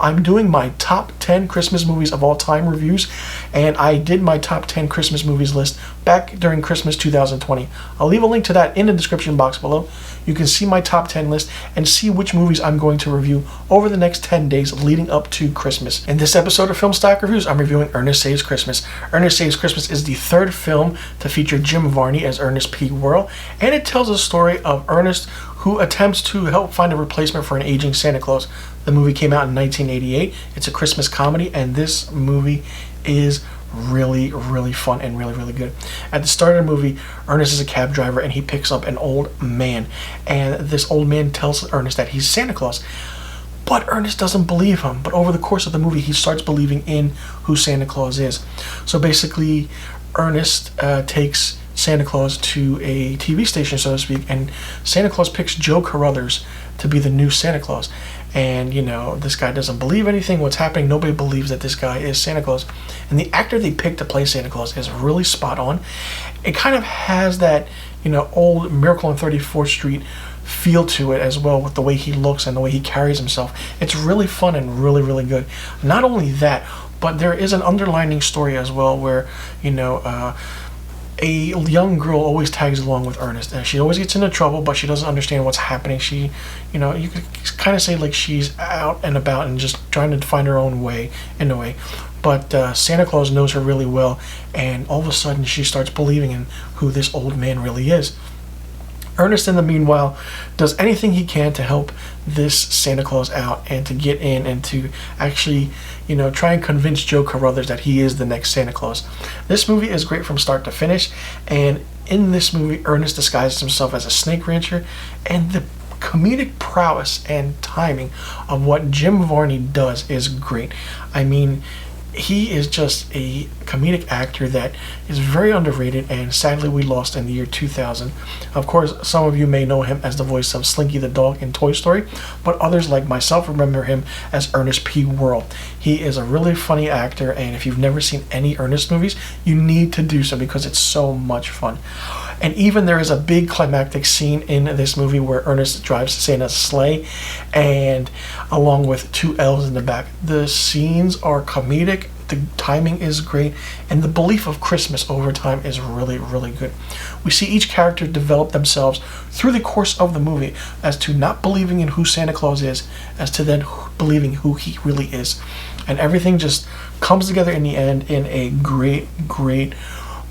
I'm doing my top 10 Christmas movies of all time reviews, and I did my top 10 Christmas movies list back during Christmas 2020. I'll leave a link to that in the description box below. You can see my top 10 list and see which movies I'm going to review over the next 10 days leading up to Christmas. In this episode of Film Stock Reviews, I'm reviewing Ernest Saves Christmas. Ernest Saves Christmas is the third film to feature Jim Varney as Ernest P. Worrell, and it tells a story of Ernest who attempts to help find a replacement for an aging Santa Claus. The movie came out in 1988. It's a Christmas comedy, and this movie is really fun and really good. At the start of the movie, Ernest is a cab driver and he picks up an old man, and this old man tells Ernest that he's Santa Claus. But Ernest doesn't believe him. But over the course of the movie, he starts believing in who Santa Claus is. So basically, Ernest takes Santa Claus to a TV station, so to speak, and Santa Claus picks Joe Carruthers to be the new Santa Claus. And, you know, this guy doesn't believe anything, what's happening, nobody believes that this guy is Santa Claus. And the actor they picked to play Santa Claus is really spot on. It kind of has that, you know, old Miracle on 34th Street feel to it as well, with the way he looks and the way he carries himself. It's really fun and really good. Not only that, but there is an underlining story as well where, you know, a young girl always tags along with Ernest, and she always gets into trouble, but she doesn't understand what's happening. She, you know, you could kind of say like she's out and about and just trying to find her own way in a way. But Santa Claus knows her really well, and all of a sudden she starts believing in who this old man really is. Ernest, in the meanwhile, does anything he can to help this Santa Claus out and to get in and to actually, you know, try and convince Joe Carruthers that he is the next Santa Claus. This movie is great from start to finish, and in this movie, Ernest disguises himself as a snake rancher, and the comedic prowess and timing of what Jim Varney does is great. I mean, he is just a comedic actor that is very underrated, and sadly we lost in the year 2000. Of course, some of you may know him as the voice of Slinky the dog in Toy Story, but others like myself remember him as Ernest P. Worrell. He is a really funny actor, and if you've never seen any Ernest movies, you need to do so because it's so much fun. And even there is a big climactic scene in this movie where Ernest drives Santa's sleigh, and along with two elves in the back. The scenes are comedic, the timing is great, and the belief of Christmas over time is really good. We see each character develop themselves through the course of the movie, as to not believing in who Santa Claus is, as to then believing who he really is. And everything just comes together in the end in a great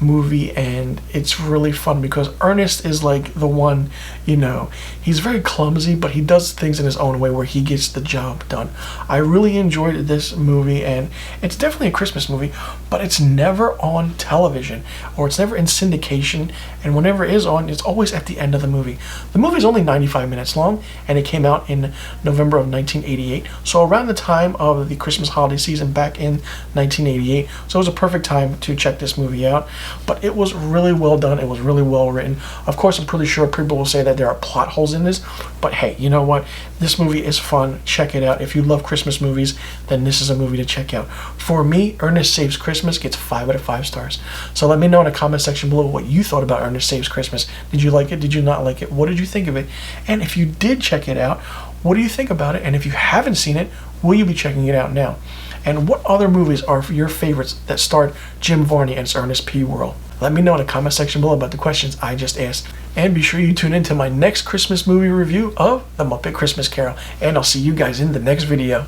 movie, and it's really fun because Ernest is like the one, you know, he's very clumsy, but he does things in his own way where he gets the job done. I really enjoyed this movie, and it's definitely a Christmas movie, but it's never on television, or it's never in syndication, and whenever it is on, it's always at the end of the movie. The movie is only 95 minutes long, and it came out in November of 1988, so around the time of the Christmas holiday season back in 1988, so it was a perfect time to check this movie out. But it was really well done. It was really well written. Of course, I'm pretty sure people will say that there are plot holes in this, but hey, you know what? This movie is fun. Check it out. If you love Christmas movies, then this is a movie to check out. For me, Ernest Saves Christmas gets 5 out of 5 stars. So let me know in the comment section below what you thought about Ernest Saves Christmas. Did you like it? Did you not like it? What did you think of it? And if you did check it out, what do you think about it? And if you haven't seen it, will you be checking it out now? And what other movies are your favorites that starred Jim Varney and Ernest P. Worrell? Let me know in the comment section below about the questions I just asked. And be sure you tune in to my next Christmas movie review of The Muppet Christmas Carol. And I'll see you guys in the next video.